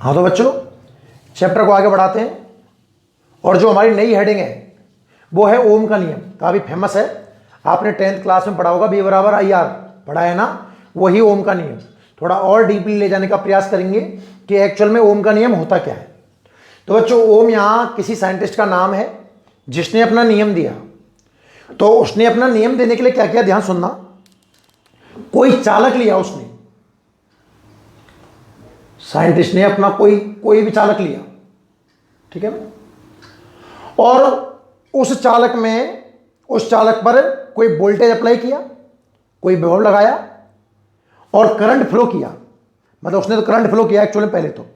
हाँ तो बच्चों चैप्टर को आगे बढ़ाते हैं और जो हमारी नई हेडिंग है वो है ओम का नियम। काफ़ी फेमस है, आपने 10th क्लास में पढ़ा होगा, B बराबर IR पढ़ा है ना, वही ओम का नियम। थोड़ा और डीपली ले जाने का प्रयास करेंगे कि एक्चुअल में ओम का नियम होता क्या है। तो बच्चों ओम यहाँ किसी साइंटिस्ट का नाम है जिसने अपना नियम दिया। तो उसने अपना नियम देने के लिए क्या किया, ध्यान सुनना। कोई चालक लिया उसने, साइंटिस्ट ने अपना कोई भी चालक लिया, ठीक है ना, और उस चालक पर कोई वोल्टेज अप्लाई किया, कोई विभव लगाया और करंट फ्लो किया। मतलब उसने तो करंट फ्लो किया एक्चुअली पहले तो,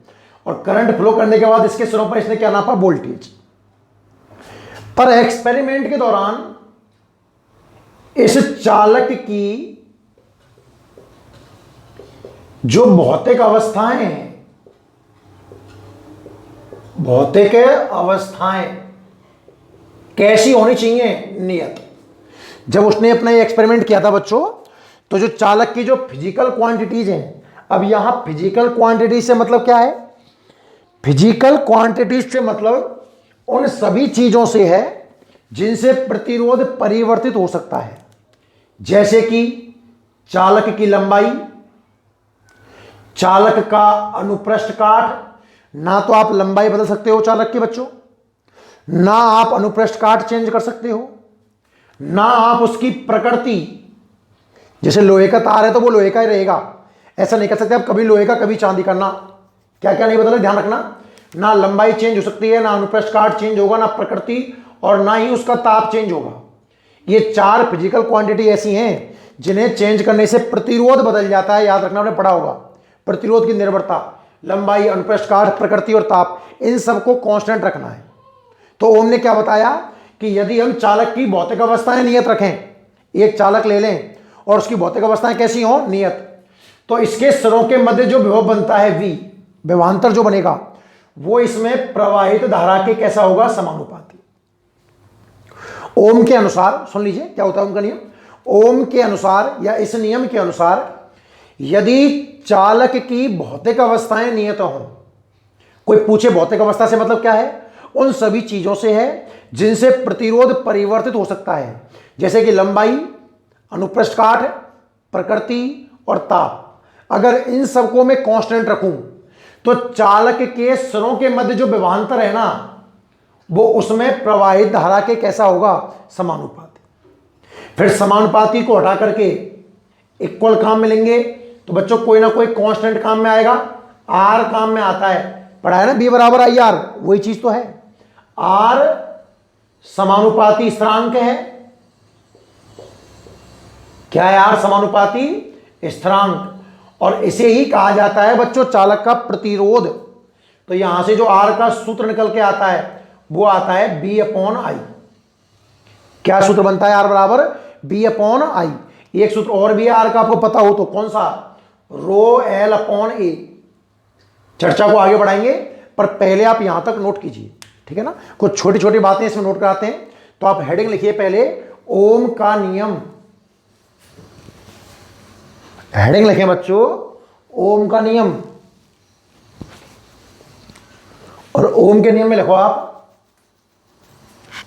और करंट फ्लो करने के बाद इसके सिरों पर इसने क्या नापा, वोल्टेज। पर एक्सपेरिमेंट के दौरान इस चालक की जो भौतिक अवस्थाएं कैसी होनी चाहिए, नियत। जब उसने अपना ये एक्सपेरिमेंट किया था बच्चों, तो जो चालक की जो फिजिकल क्वांटिटीज हैं, अब यहां फिजिकल क्वांटिटी से मतलब क्या है, फिजिकल क्वांटिटीज से मतलब उन सभी चीजों से है जिनसे प्रतिरोध परिवर्तित हो सकता है। जैसे कि चालक की लंबाई, चालक का अनुप्रस्थ काट, ना तो आप लंबाई बदल सकते हो चालक के बच्चों, ना आप अनुप्रस्थ काट चेंज कर सकते हो, ना आप उसकी प्रकृति, जैसे लोहे का तार है तो वो लोहे का ही रहेगा, ऐसा नहीं कर सकते आप कभी लोहे का कभी चांदी का। ना क्या क्या नहीं बदले, ध्यान रखना। ना लंबाई चेंज हो सकती है, ना अनुप्रस्थ काट चेंज होगा, ना प्रकृति, और ना ही उसका ताप चेंज होगा। ये 4 फिजिकल क्वांटिटी ऐसी हैं जिन्हें चेंज करने से प्रतिरोध बदल जाता है। याद रखना, आपने पढ़ा होगा प्रतिरोध की निर्भरता, लंबाई, अनुप्रस्थ काट, प्रकृति और ताप, इन सबको कांस्टेंट रखना है। तो ओम ने क्या बताया कि यदि हम चालक की भौतिक अवस्थाएं नियत रखें, एक चालक ले लें और उसकी भौतिक अवस्थाएं कैसी हो, नियत, तो इसके सिरों के मध्य जो विभव बनता है V, विभवांतर जो बनेगा, वो इसमें प्रवाहित धारा के कैसा होगा, समानुपाती। ओम के अनुसार सुन लीजिए क्या होता है ओम का नियम। ओम के अनुसार या इस नियम के अनुसार यदि चालक की भौतिक अवस्थाएं नियत हों, कोई पूछे भौतिक अवस्था से मतलब क्या है, उन सभी चीजों से है जिनसे प्रतिरोध परिवर्तित हो सकता है, जैसे कि लंबाई, अनुप्रस्थ काट, प्रकृति और ताप। अगर इन सबको मैं कांस्टेंट रखूं तो चालक के सिरों के मध्य जो विभवांतर है ना, वो उसमें प्रवाहित धारा के कैसा होगा, समानुपाती। फिर समानुपाती को हटा करके इक्वल काम मिलेंगे, तो बच्चों कोई ना कोई कांस्टेंट काम में आएगा। आर काम में आता है, पढ़ा है ना, B बराबर IR, वही चीज तो है। आर समानुपाती स्थिरांक है। क्या है आर, समानुपाती स्थिरांक, और इसे ही कहा जाता है बच्चों चालक का प्रतिरोध। तो यहां से जो आर का सूत्र निकल के आता है वो आता है B/I। क्या सूत्र बनता है आर बराबर B/I। एक सूत्र और भी आर का आपको पता हो तो कौन सा, ρL/A। चर्चा को आगे बढ़ाएंगे पर पहले आप यहां तक नोट कीजिए, ठीक है ना। कुछ छोटी छोटी बातें इसमें नोट कराते हैं। तो आप हेडिंग लिखिए पहले, ओम का नियम। हेडिंग लिखें बच्चों, ओम का नियम। और ओम के नियम में लिखो आप,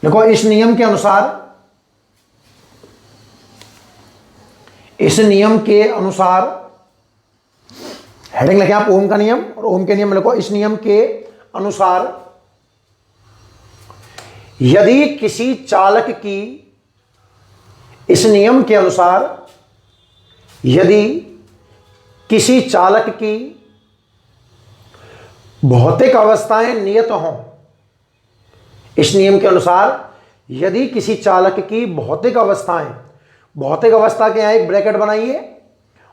देखो इस नियम के अनुसार, इस नियम के अनुसार, हेडिंग लिखें आप ओम का नियम, और ओम के नियम में लिखो इस नियम के अनुसार यदि किसी चालक की, इस नियम के अनुसार यदि किसी चालक की भौतिक अवस्थाएं नियत हों, इस नियम के अनुसार यदि किसी चालक की भौतिक अवस्थाएं, भौतिक अवस्था के यहां एक ब्रैकेट बनाइए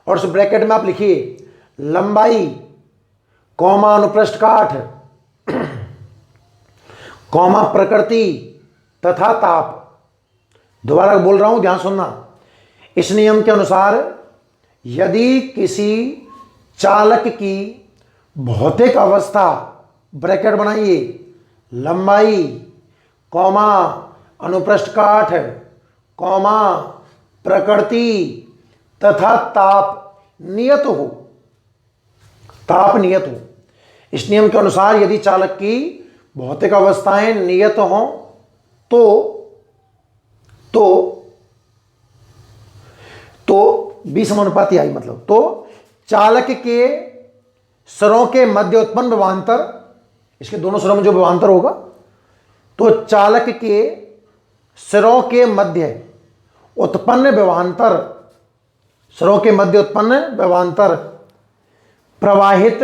और उस ब्रैकेट में आप लिखिए लंबाई, कौमा अनुप्रस्थ काट, कौमा प्रकृति तथा ताप। दोबारा बोल रहा हूं, ध्यान सुनना। इस नियम के अनुसार यदि किसी चालक की भौतिक अवस्था, ब्रैकेट बनाइए, लंबाई, कौमा अनुप्रस्थ काट, कौमा प्रकृति तथा ताप नियत हो, ताप नियत हो, इस नियम के अनुसार यदि चालक की भौतिक अवस्थाएं नियत हों तो बी समानुपाती आई, मतलब तो चालक के स्वरों के मध्य उत्पन्न विभवांतर, इसके दोनों स्वरों में जो विभवांतर होगा, तो चालक के स्वरों के मध्य उत्पन्न विभवांतर, स्वरों के मध्य उत्पन्न विभवांतर प्रवाहित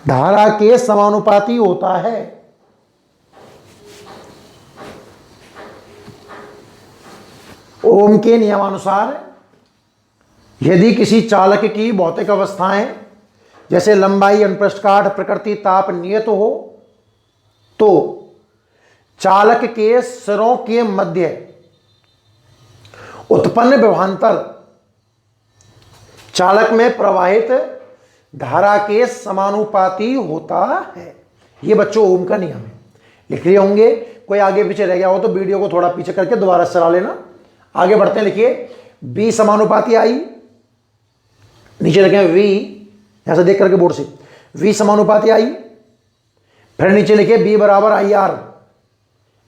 धारा के समानुपाती होता है। ओम के नियमानुसार यदि किसी चालक की भौतिक अवस्थाएं जैसे लंबाई, अनुप्रस्थ काट, प्रकृति, ताप नियत हो तो चालक के सिरों के मध्य उत्पन्न विभवांतर चालक में प्रवाहित धारा के समानुपाती होता है। यह बच्चों ओम का नियम है। लिख रहे होंगे, कोई आगे पीछे रह गया हो तो वीडियो को थोड़ा पीछे करके दोबारा चला लेना। आगे बढ़ते हैं, लिखिए बी समानुपाती आई, नीचे लिखें वी, यहां से देख करके बोर्ड से, वी समानुपाती आई, फिर नीचे लिखिए बी बराबर आई आर,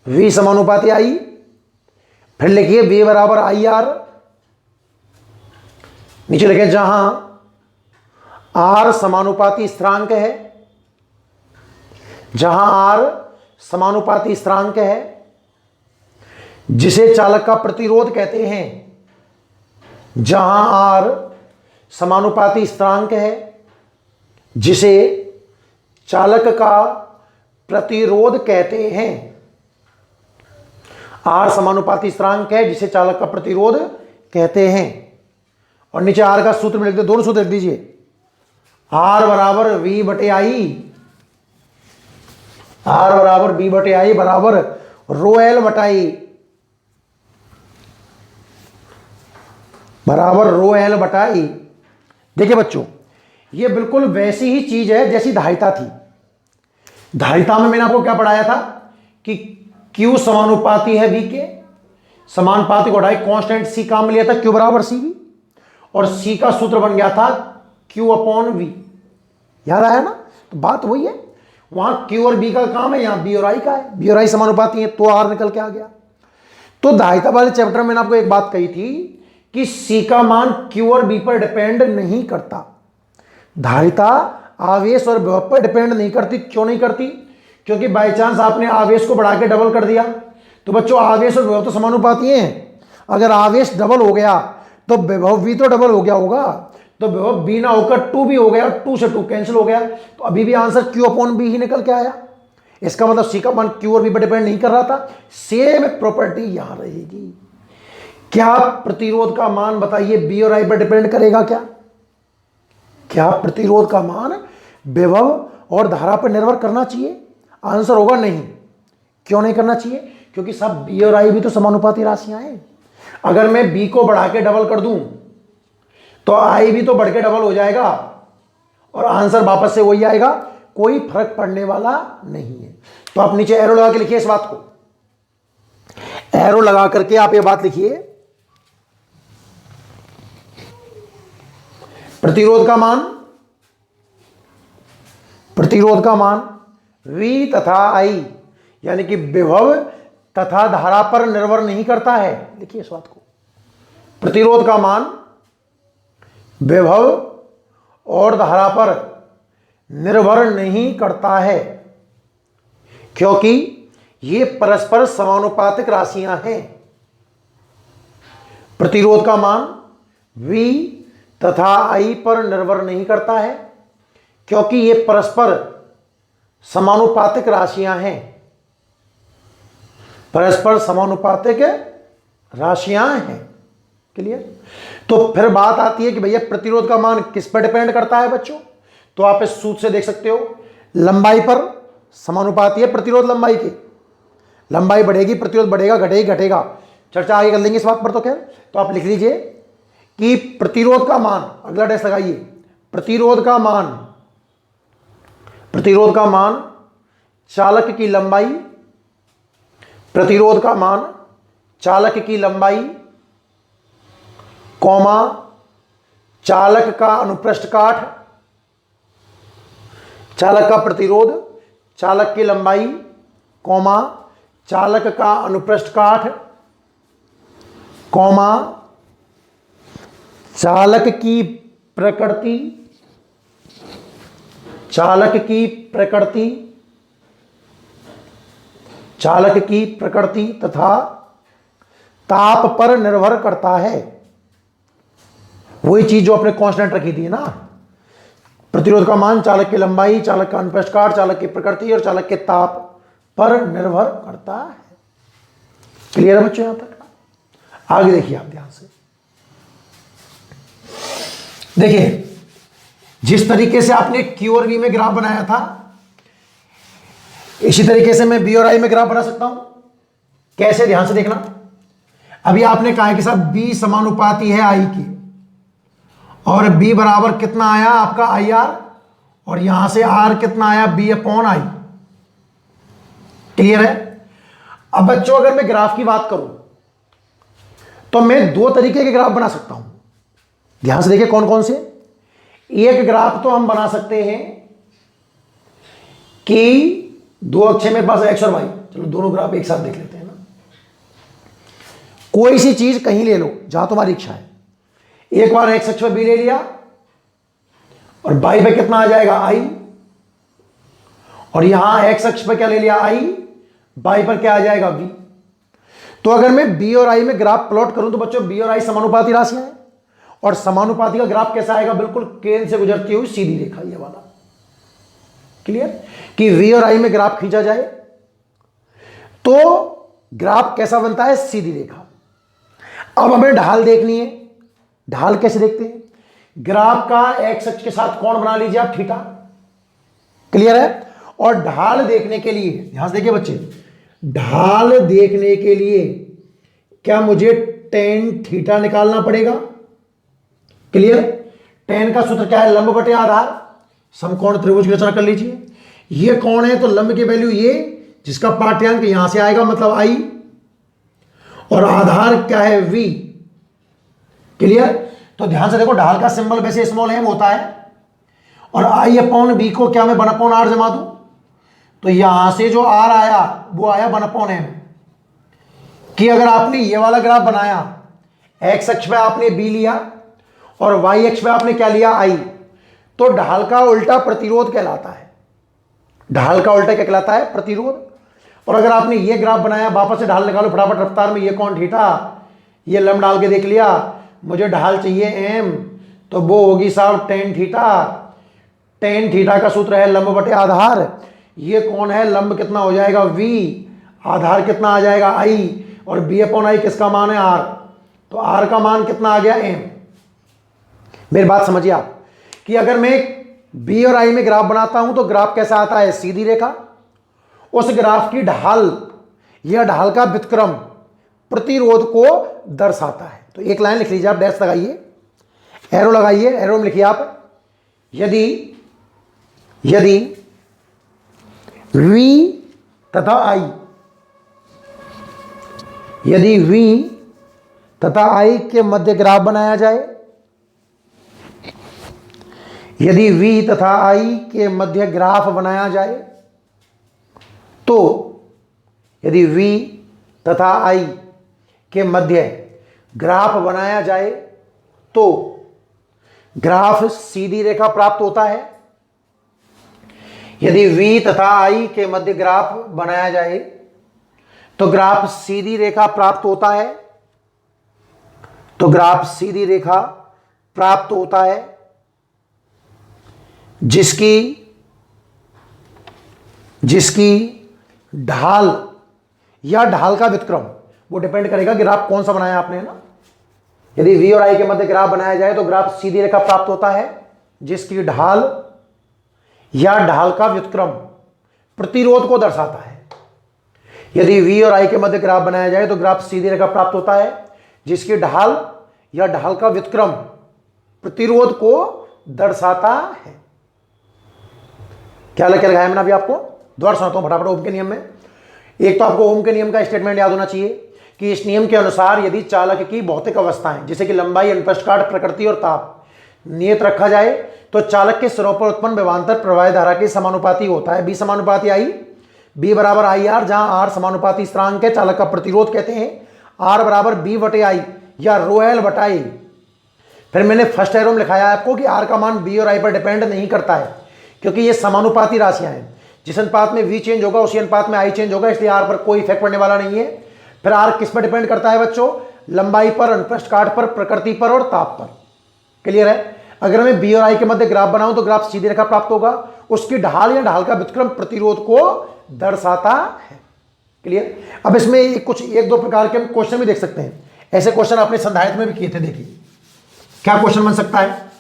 वी समानुपाती आई, फिर लिखिए बी बराबर आई आर, नीचे लिखें जहां आर समानुपाती स्थिरांक है, जहां आर समानुपाती स्थिरांक है जिसे चालक का प्रतिरोध कहते हैं, जहां आर समानुपाती स्थिरांक है जिसे चालक का प्रतिरोध कहते हैं, आर समानुपाती स्थिरांक है जिसे चालक का प्रतिरोध कहते हैं। और नीचे आर का सूत्र में लिख दे, दोनों सूत्र लिख दीजिए, आर बराबर वी बटे आई, आर बराबर बी बटे आई बराबर रो एल बटाई, बराबर रो एल बटाई। देखिए बच्चों, ये बिल्कुल वैसी ही चीज है जैसी धारिता थी। धारिता में मैंने आपको क्या पढ़ाया था कि Q समानुपाती है V के, समानुपाती को हटाए कांस्टेंट C काम में लिया था, Q बराबर CV, और C का सूत्र बन गया था Q अपॉन V। याद आया ना? तो बात वही है, वहां Q और B का काम है, यहां B और I का है, B और I समानुपाती है तो R निकल के आ गया। तो धारिता वाले चैप्टर में मैंने आपको एक बात कही थी कि C का मान Q और B पर डिपेंड नहीं करता। धारिता आवेश और विभव पर डिपेंड नहीं करती। क्यों नहीं करती? क्योंकि बाय चांस आपने आवेश को बढ़ा के डबल कर दिया तो बच्चों आवेश और विभव तो समानुपाती हैं। अगर आवेश डबल हो गया तो विभव भी तो डबल हो गया होगा, तो विभव बी ना होकर 2 भी हो गया, 2 से 2 कैंसिल हो गया, तो अभी भी आंसर Q अपॉन बी ही निकल के आया। इसका मतलब C का मान Q और B पर डिपेंड नहीं कर रहा था। सेम प्रॉपर्टी यहां रहेगी। क्या प्रतिरोध का मान बताइए B और I पर डिपेंड करेगा? क्या प्रतिरोध का मान विभव और धारा पर निर्भर करना चाहिए? आंसर होगा नहीं। क्यों नहीं करना चाहिए? क्योंकि सब B और I भी तो समानुपाती राशियां हैं। अगर मैं B को बढ़ा के डबल कर दूं तो I भी तो बढ़ के डबल हो जाएगा और आंसर वापस से वही आएगा, कोई फर्क पड़ने वाला नहीं है। तो आप नीचे एरो लगा के लिखिए इस बात को, एरो लगा करके आप ये बात लिखिए, प्रतिरोध का मान V तथा I यानी कि विभव तथा धारा पर निर्भर नहीं करता है। लिखिए इस बात को, प्रतिरोध का मान विभव और धारा पर निर्भर नहीं करता है क्योंकि ये परस्पर समानुपातिक राशियां हैं। प्रतिरोध का मान V तथा I पर निर्भर नहीं करता है क्योंकि ये परस्पर समानुपातिक राशियां हैं। परस्पर समानुपातिक राशियां हैं। क्लियर? तो फिर बात आती है कि भैया प्रतिरोध का मान किस पर डिपेंड करता है बच्चों? तो आप इस सूत्र से देख सकते हो, लंबाई पर समानुपाती है प्रतिरोध लंबाई के। लंबाई बढ़ेगी प्रतिरोध बढ़ेगा, घटेगा। चर्चा आगे कर लेंगे इस बात पर। तो खैर, तो आप लिख लीजिए कि प्रतिरोध का मान, अगला डैश लगाइए, प्रतिरोध का मान चालक की लंबाई, प्रतिरोध का मान चालक की लंबाई कौमा चालक का अनुप्रस्थ काठ चालक का प्रतिरोध, चालक की लंबाई, कॉमा चालक का अनुप्रस्थ काठ, कॉमा चालक की प्रकृति, चालक की प्रकृति, चालक की प्रकृति तथा ताप पर निर्भर करता है। वही चीज जो आपने कांस्टेंट रखी थी ना, प्रतिरोध का मान, चालक की लंबाई, चालक का अनुप्रस्थ काठ, चालक की प्रकृति और चालक के ताप पर निर्भर करता है। क्लियर है बच्चों? यहां तक आगे देखिए आप ध्यान से। देखिए जिस तरीके से आपने Q और V में ग्राफ बनाया था, इसी तरीके से मैं B और I में ग्राफ बना सकता हूं। कैसे? ध्यान से देखना। अभी आपने कहा है कि साहब B समानुपाती है I की, और B बराबर कितना आया आपका IR, और यहां से R कितना आया B अपॉन I। क्लियर है? अब बच्चों अगर मैं ग्राफ की बात करूं तो मैं दो तरीके के ग्राफ बना सकता हूं। ध्यान से देखिए कौन कौन से। एक ग्राफ तो हम बना सकते हैं कि दो अक्ष मेरे पास एक्स और वाई, चलो दोनों ग्राफ एक साथ देख लेते हैं ना। कोई सी चीज कहीं ले लो जहां तुम्हारी इच्छा है। एक बार एक्स अक्ष पर बी ले लिया और वाई पे कितना आ जाएगा आई, और यहां एक्स अक्ष पर क्या ले लिया आई, वाई पर क्या आ जाएगा बी। तो अगर मैं बी और आई में ग्राफ प्लॉट करूं तो बच्चों बी और आई समानुपाती राशियां हैं, और समानुपाती का ग्राफ कैसा आएगा? बिल्कुल केंद्र से गुजरती हुई सीधी रेखा, ये वाला। क्लियर? कि वी और आई में ग्राफ खींचा जाए तो ग्राफ कैसा बनता है? सीधी रेखा। अब हमें ढाल देखनी है। ढाल कैसे देखते हैं? ग्राफ का एक्स अक्ष के साथ कोण बना लीजिए आप, थीटा। क्लियर है? और ढाल देखने के लिए ध्यान से देखिए बच्चे, ढाल देखने के लिए क्या मुझे टेन थीटा निकालना पड़ेगा? क्लियर? टेन का सूत्र क्या है? लंब बटे आधार। समकोण त्रिभुज की रचना कर लीजिए। ये कौन है? तो लंब की वैल्यू ये, जिसका पाठ्यांक यहां से आएगा मतलब आई, और आधार क्या है? वी। क्लियर? तो ध्यान से देखो, ढाल का सिंबल वैसे स्मॉल एम होता है, और आई अपॉन बी को क्या मैं 1 अपॉन आर जमा दूं, तो यहां से जो आर आया वो आया 1 अपॉन एम। कि अगर आपने ये वाला ग्राफ बनाया, एक्स अक्ष पे आपने बी लिया और वाई अक्ष पे आपने क्या लिया? आई, तो ढाल का उल्टा प्रतिरोध कहलाता है। ढाल का उल्टा क्या कहलाता है? प्रतिरोध। और अगर आपने ये ग्राफ बनाया, वापस से ढाल निकालो फटाफट रफ्तार में, ये कौन थीटा, ये लंब डाल के देख लिया, मुझे ढाल चाहिए एम, तो वो होगी साहब टेन थीटा। टेन थीटा का सूत्र है लंब बटे आधार। ये कौन है? लंब कितना हो जाएगा? वी। आधार कितना आ जाएगा? आई। और बी अपॉन आई किसका मान है? आर। तो आर का मान कितना आ गया? एम। मेरी बात समझिए आप, कि अगर मैं बी और आई में ग्राफ बनाता हूं तो ग्राफ कैसा आता है? सीधी रेखा। उस ग्राफ की ढाल या ढाल का व्युत्क्रम प्रतिरोध को दर्शाता है। तो एक लाइन लिख लीजिए आप, डैश लगाइए, एरो लगाइए, एरो में लिखिए आप, यदि V तथा I, यदि V तथा I के मध्य ग्राफ बनाया जाए, यदि V तथा I के मध्य ग्राफ बनाया जाए, तो यदि V तथा I के मध्य ग्राफ बनाया जाए तो ग्राफ सीधी रेखा प्राप्त होता है। यदि V तथा I के मध्य ग्राफ बनाया जाए तो ग्राफ सीधी रेखा प्राप्त होता है, तो ग्राफ सीधी रेखा प्राप्त होता है जिसकी ढाल या ढाल का व्युत्क्रम, वो डिपेंड करेगा कि ग्राफ कौन सा बनाया आपने, है ना। यदि V और I के मध्य ग्राफ बनाया जाए तो ग्राफ सीधी रेखा प्राप्त होता है जिसकी ढाल या ढाल का व्युत्क्रम प्रतिरोध को दर्शाता है। यदि V और I के मध्य ग्राफ बनाया जाए तो ग्राफ सीधी रेखा प्राप्त होता है जिसकी ढाल या ढाल का व्युत्क्रम प्रतिरोध को दर्शाता है। क्या लगाया मैंने अभी आपको? दोबारा सुनाता हूं फटाफट ओम के नियम में। एक तो आपको ओम के नियम का स्टेटमेंट याद होना चाहिए कि इस नियम के अनुसार यदि चालक की भौतिक अवस्थाएं जैसे कि लंबाई, अनुप्रस्थ काट, प्रकृति और ताप नियत रखा जाए तो चालक के सिरों पर उत्पन्न विभवांतर प्रवाह धारा के समानुपाती होता है। बी समानुपाती आई, बी बराबर आई आर, जहां आर समानुपाती स्थिरांक है, चालक का प्रतिरोध कहते हैं, आर बराबर बी बटे आई या रो एल बटा ए। फिर मैंने फर्स्ट एरो में लिखाया है आपको कि आर का मान बी और आई पर डिपेंड नहीं करता है, क्योंकि ये समानुपाती राशियां हैं। जिस अनुपात में वी चेंज होगा उसी अनुपात में आई चेंज होगा, इसलिए आर पर कोई इफेक्ट पड़ने वाला नहीं है। फिर आर किस पर डिपेंड करता है बच्चों? लंबाई पर, अनुप्रस्थ काट पर, प्रकृति पर और ताप पर। क्लियर है? अगर मैं बी और आई के मध्य ग्राफ बनाऊं तो ग्राफ सीधी रेखा प्राप्त होगा, उसकी ढाल या ढाल का व्युत्क्रम प्रतिरोध को दर्शाता है। क्लियर? अब इसमें कुछ एक दो प्रकार के हम क्वेश्चन भी देख सकते हैं। ऐसे क्वेश्चन आपने संधारित्र में भी किए थे। देखिए क्या क्वेश्चन बन सकता है।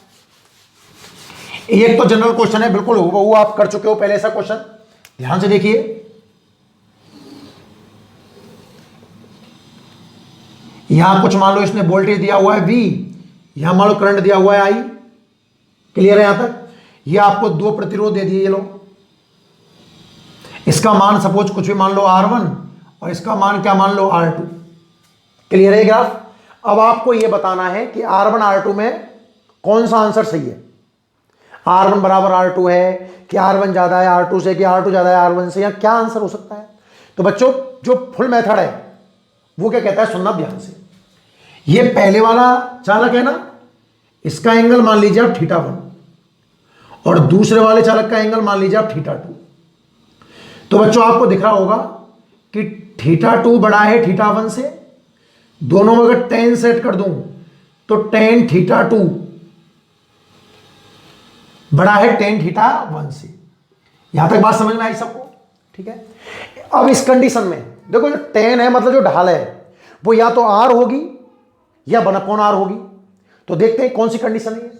एक तो जनरल क्वेश्चन है, बिल्कुल वो आप कर चुके हो पहले ऐसा क्वेश्चन, ध्यान से देखिए। यहां कुछ मान लो इसने वोल्टेज दिया हुआ है V, यहां मान लो करंट दिया हुआ है I। क्लियर है? यहां तक ये आपको दो प्रतिरोध दे दिए, ये लो, इसका मान सपोज कुछ भी मान लो R1 और इसका मान क्या मान लो R2। क्लियर है ग्राफ? अब आपको यह बताना है कि R1 R2 में कौन सा आंसर सही है। R1 बराबर R2 है कि R1 ज्यादा है R2 से, कि R2 ज्यादा है R1 से, या क्या आंसर हो सकता है। तो बच्चों जो फुल मेथड है वो क्या कहता है, सुनना ध्यान से। ये पहले वाला चालक है ना, इसका एंगल मान लीजिए आप θ1 और दूसरे वाले चालक का एंगल मान लीजिए आप θ2। तो बच्चों आपको दिख रहा होगा कि θ2 बड़ा है θ1 से, दोनों में अगर tan सेट कर दूं तो tan θ2 बड़ा है tan θ1 से। यहां तक बात समझ में आई सबको? ठीक है। अब इस कंडीशन में देखो, जो tan है मतलब जो ढाल है वो या तो r होगी या 1/r होगी। तो देखते हैं कौन सी कंडीशन है।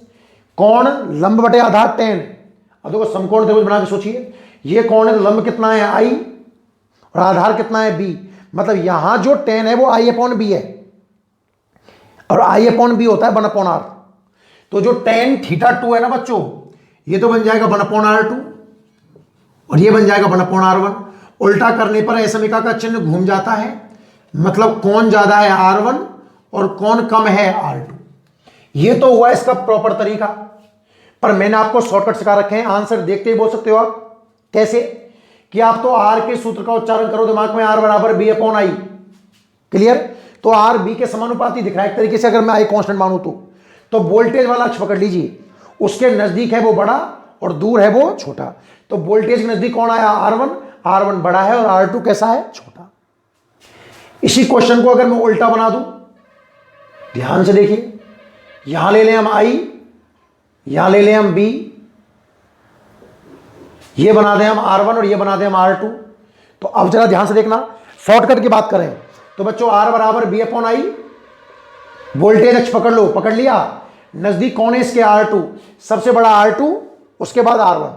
कोण लंब बटे आधार tan। अब देखो समकोण त्रिभुज बना के सोचिए, ये कोण है तो लंब कितना है I और आधार कितना है B, मतलब यहां जो tan है वो I/B है और I/B होता है 1/r। तो जो tan θ2 है ना बच्चों, ये तो बन जाएगा 1/r2 और ये बन जाएगा 1/r1। उल्टा करने पर असमिका का चिन्ह घूम जाता है, मतलब कौन ज्यादा है R1 और कौन कम है R2। ये तो हुआ इसका प्रॉपर तरीका, पर मैंने आपको शॉर्टकट सिखा रखे हैं। आंसर देखते ही बोल सकते हो आप। कैसे? कि आप तो R के सूत्र का उच्चारण करो दिमाग में, R बराबर B/I। क्लियर? तो R B के समानुपाती दिख रहा है एक तरीके से। अगर मैं I कांस्टेंट मानूं तो वोल्टेज वाला अक्ष पकड़ लीजिए, उसके नजदीक है वो बड़ा और दूर है वो छोटा। तो वोल्टेज के नजदीक कौन आया? R1 बड़ा है और R2 कैसा है? छोटा। इसी क्वेश्चन को अगर मैं उल्टा बना दूं, ध्यान से देखिए, यहां ले लें हम I, यहां ले लें हम B, ये बना दें हम R1 और ये बना दें हम R2। तो अब जरा ध्यान से देखना, शॉर्टकट की बात करें तो बच्चों R बराबर B/I, वोल्टेज अक्ष पकड़ लो, पकड़ लिया, नजदीक कौन है इसके? R2, सबसे बड़ा R2, उसके बाद R1,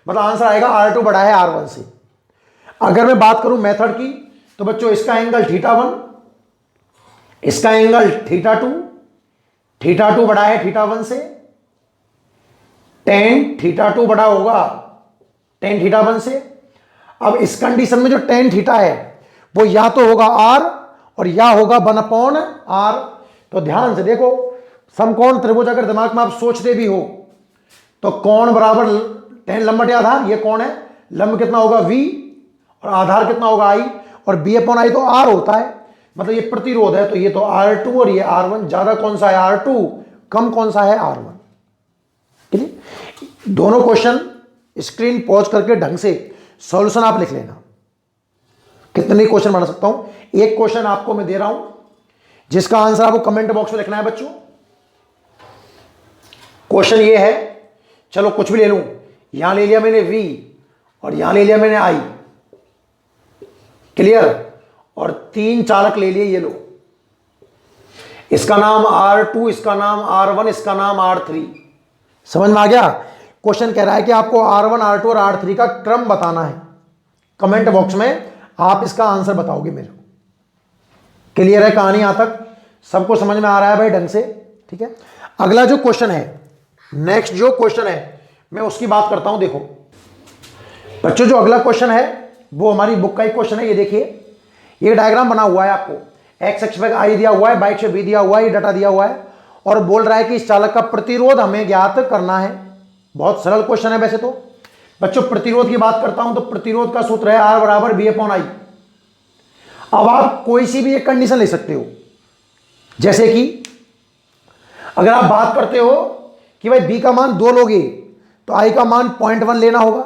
मतलब आंसर आएगा R2 बड़ा है R1 से। अगर मैं बात करूं मेथड की तो बच्चों इसका एंगल θ1, इसका एंगल θ2 बड़ा है θ1 से, tan θ2 बड़ा होगा tan θ1 से। अब इस कंडीशन में जो tan θ है वो या तो होगा R और या होगा 1/r। तो ध्यान से देखो, समकोण त्रिभुज अगर दिमाग में आप सोचते भी हो तो कोण बराबर tan लंब बटे आधार, ये कौन है? लंब कितना होगा V और आधार कितना होगा I, और B/I तो R होता है, मतलब ये प्रतिरोध है। तो ये तो R2 और ये R1, ज्यादा कौन सा है? R2, कम कौन सा है? R1। क्लियर? दोनों क्वेश्चन स्क्रीन पॉज करके ढंग से सॉल्यूशन आप लिख लेना। कितने क्वेश्चन बना सकता हूं? एक क्वेश्चन आपको मैं दे रहा हूं जिसका आंसर आपको कमेंट बॉक्स में लिखना है बच्चों। क्वेश्चन ये है, चलो कुछ भी ले लूं, यहां ले लिया मैंने V और यहां ले लिया मैंने I। क्लियर? और 3 चालक ले लिए, ये लो, इसका नाम R2, इसका नाम R1, इसका नाम R3। समझ में आ गया? क्वेश्चन कह रहा है कि आपको R1, R2 और R3 का क्रम बताना है। कमेंट बॉक्स में आप इसका आंसर बताओगे मेरे को। क्लियर है कहानी? यहां तक सबको समझ में आ रहा है भाई ढंग से? ठीक है। अगला जो क्वेश्चन है, नेक्स्ट जो क्वेश्चन है, मैं उसकी बात करता हूं। देखो बच्चों, जो अगला क्वेश्चन है वो हमारी बुक का ही क्वेश्चन है। ये देखिए, ये डायग्राम बना हुआ है आपको, एक्स अक्ष पे I दिया हुआ है, वाई अक्ष पे B दिया हुआ है, ये डाटा दिया हुआ है और बोल रहा है कि इस चालक का प्रतिरोध हमें ज्ञात करना है। बहुत सरल क्वेश्चन है वैसे तो बच्चों। प्रतिरोध की बात करता हूं तो प्रतिरोध का सूत्र है R बराबर V/I। अब आप कोई सी भी एक कंडीशन ले सकते हो, जैसे कि अगर आप बात करते हो कि भाई B का मान 2 लोगे तो I का मान 0.1 लेना होगा,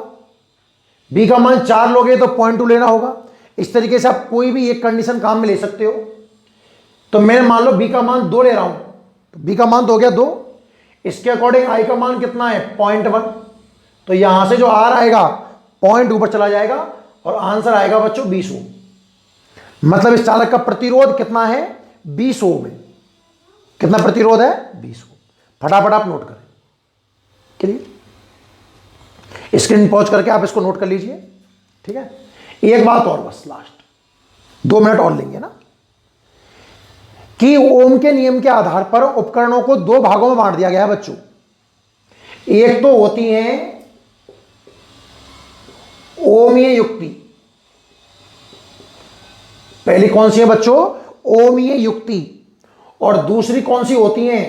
B का मान 4 लोगे तो 0.2 लेना होगा। इस तरीके से आप कोई भी एक कंडीशन काम में ले सकते हो। तो मैं मान लो B का मान 2 ले रहा हूं, तो B का मान तो हो गया 2, इसके अकॉर्डिंग I का मान कितना है 0.1, तो यहां से जो R आएगा पॉइंट ऊपर चला जाएगा और आंसर आएगा बच्चों 20 ओम। मतलब इस चालक का प्रतिरोध कितना है 20 ओम है। कितना प्रतिरोध है 20 ओम। फटाफट आप नोट करें। क्लियर? स्क्रीन पॉज करके आप इसको नोट कर लीजिए। ठीक है, एक बात और बस लास्ट 2 मिनट और लेंगे ना, कि ओम के नियम के आधार पर उपकरणों को 2 भागों में बांट दिया गया है बच्चों। एक तो होती है ओमीय युक्ति। पहली कौन सी है बच्चों? ओमीय युक्ति। और दूसरी कौन सी होती है?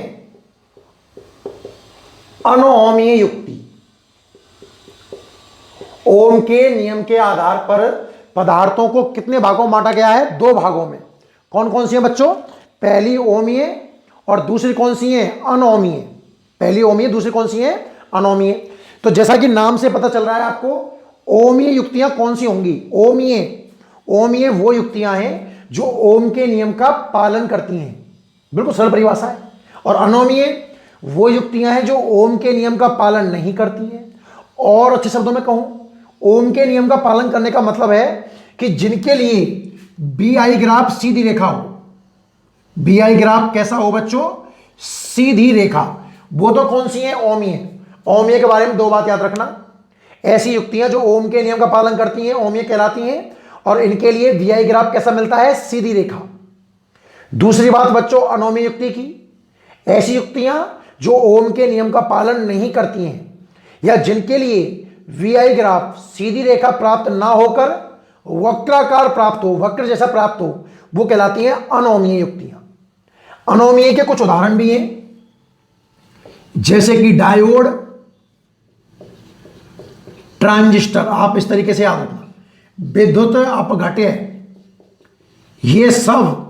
अनोमीय युक्ति। ओम के नियम के आधार पर पदार्थों को कितने भागों में बांटा गया है? 2 भागों में। कौन कौन सी है बच्चों? पहली ओमीय और दूसरी कौन सी है? अनोमीय। पहली ओमीय, दूसरी कौन सी है? अनोमीय। तो जैसा कि नाम से पता चल रहा है आपको, ओमीय युक्तियां कौन सी होंगी? ओमीय वो युक्तियां हैं जो ओम के नियम का पालन करती हैं। बिल्कुल सरल परिभाषा है। और अनोमीय वो युक्तियां हैं जो ओम के नियम का पालन नहीं करती हैं। और अच्छे शब्दों में कहूं, ओम के नियम का पालन करने का मतलब है कि जिनके लिए BI ग्राफ सीधी रेखा हो। BI ग्राफ कैसा हो बच्चों? सीधी रेखा। वो तो कौन सी है? ओमीय। ओमीय के बारे में 2 बात याद रखना। ऐसी युक्तियां जो ओम के नियम का पालन करती हैं ओमीय कहलाती हैं, और इनके लिए VI ग्राफ कैसा मिलता है? सीधी रेखा। दूसरी बात बच्चों अनोमीय युक्ति की, ऐसी युक्तियां जो ओम के नियम का पालन नहीं करती हैं या जिनके लिए VI ग्राफ सीधी रेखा प्राप्त ना होकर वक्राकार प्राप्त हो, वक्र जैसा प्राप्त हो, वो कहलाती हैं अनोमीय युक्तियां। अनोमीय के कुछ उदाहरण भी हैं, जैसे कि डायोड, ट्रांजिस्टर। आप इस तरीके से याद रखना, विद्युत अपघट्य, ये सब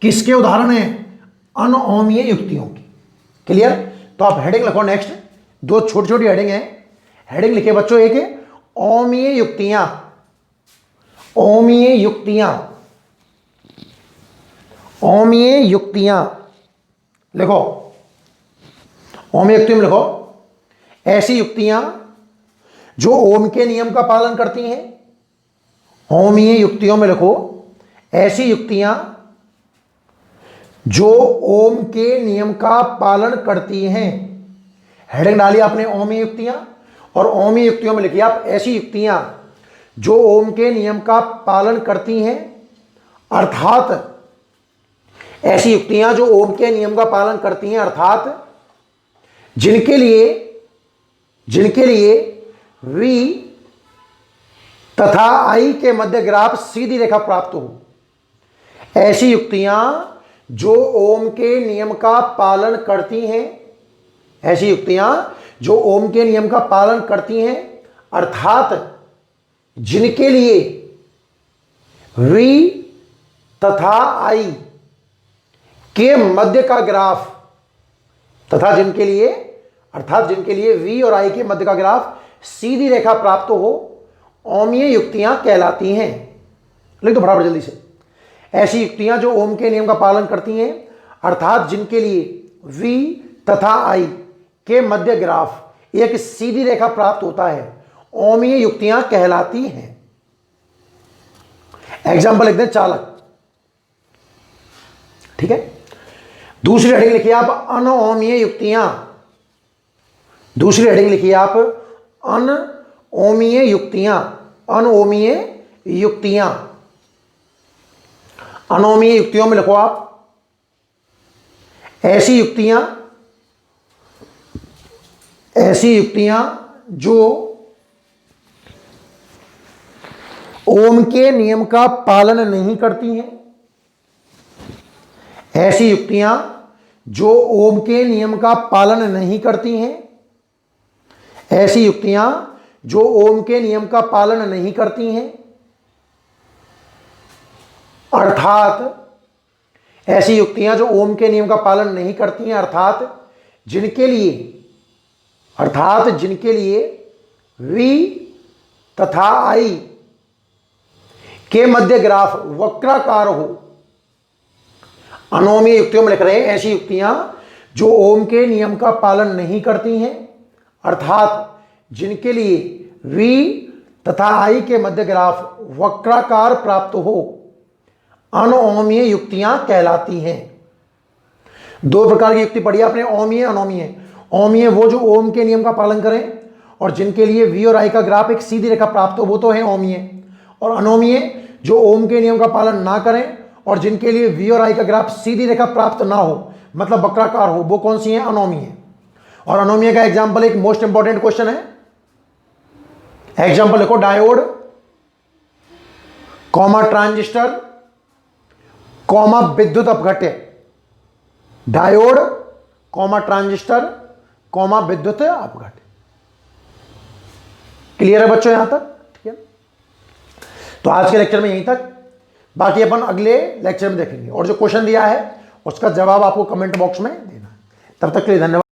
किसके उदाहरण हैं? अनोमीय युक्तियों की। क्लियर? तो आप हेडिंग लिखो नेक्स्ट। 2 छोटी छोटी हेडिंग है। हेडिंग लिखे बच्चों, एक है ओमीय युक्तियां। ओमीय युक्तियां, ओमीय युक्तियां लिखो। ओमीय युक्ति में लिखो ऐसी युक्तियां जो ओम के नियम का पालन करती हैं। ओमीय युक्तियों में लिखो ऐसी युक्तियां जो ओम के नियम का पालन करती हैं। हेडिंग डाली आपने ओमीय युक्तियां, और ओमीय युक्तियों में लिखिए आप ऐसी युक्तियां जो ओम के नियम का पालन करती हैं, अर्थात ऐसी युक्तियां जो ओम के नियम का पालन करती हैं, अर्थात जिनके लिए V तथा I के मध्य ग्राफ सीधी रेखा प्राप्त हो। ऐसी युक्तियां जो ओम के नियम का पालन करती हैं, ऐसी युक्तियां जो ओम के नियम का पालन करती हैं, अर्थात जिनके लिए V तथा I के मध्य का ग्राफ, तथा जिनके लिए V और I के मध्य का ग्राफ सीधी रेखा प्राप्त हो, ओमीय युक्तियां कहलाती हैं। लिख दो बराबर जल्दी से। ऐसी युक्तियां जो ओम के नियम का पालन करती हैं, अर्थात जिनके लिए V तथा I के मध्य ग्राफ एक सीधी रेखा प्राप्त होता है, ओमीय युक्तियां कहलाती हैं। एग्जाम्पल लिख दें चालक। ठीक है, दूसरी हेडिंग लिखिए आप अनओमीय युक्तियां। दूसरी हेडिंग लिखिए आप अनओमीय युक्तियां। अनओमीय युक्तियां। अनोमीय युक्तियों में लिखो आप ऐसी युक्तियां जो ओम के नियम का पालन नहीं करती हैं। ऐसी युक्तियां जो ओम के नियम का पालन नहीं करती हैं, ऐसी युक्तियां जो ओम के नियम का पालन नहीं करती हैं, अर्थात ऐसी युक्तियां जो ओम के नियम का पालन नहीं करती हैं, अर्थात जिनके लिए वी तथा आई के मध्य ग्राफ वक्राकार हो। अनोमीय युक्तियों में लिख रहे हैं ऐसी युक्तियां जो ओम के नियम का पालन नहीं करती हैं, अर्थात जिनके लिए वी तथा आई के मध्य ग्राफ वक्राकार प्राप्त हो, अनोमीय युक्तियां कहलाती हैं। दो प्रकार की युक्ति पढ़ी आपने, ओमीय अनोमीय। ओमीय वो जो ओम के नियम का पालन करें और जिनके लिए वी और आई का ग्राफ एक सीधी रेखा प्राप्त हो, वो तो है ओमीय। और अनोमीय जो ओम के नियम का पालन ना करें और जिनके लिए वी और आई का ग्राफ सीधी रेखा प्राप्त ना हो, मतलब वक्राकार हो, वो कौन सी है? अनोमीय। और अनोमीय का एग्जाम्पल एक मोस्ट इंपॉर्टेंट क्वेश्चन है, एग्जाम्पल लिखो, डायोड कॉमा ट्रांजिस्टर कॉमा विद्युत अपघट्य। डायोड कॉमा ट्रांजिस्टर कॉमा विद्युत अपघट्य। क्लियर है बच्चों यहां तक? ठीक है, तो आज के लेक्चर में यहीं तक, बाकी अपन अगले लेक्चर में देखेंगे। और जो क्वेश्चन दिया है उसका जवाब आपको कमेंट बॉक्स में देना है। तब तक के लिए धन्यवाद।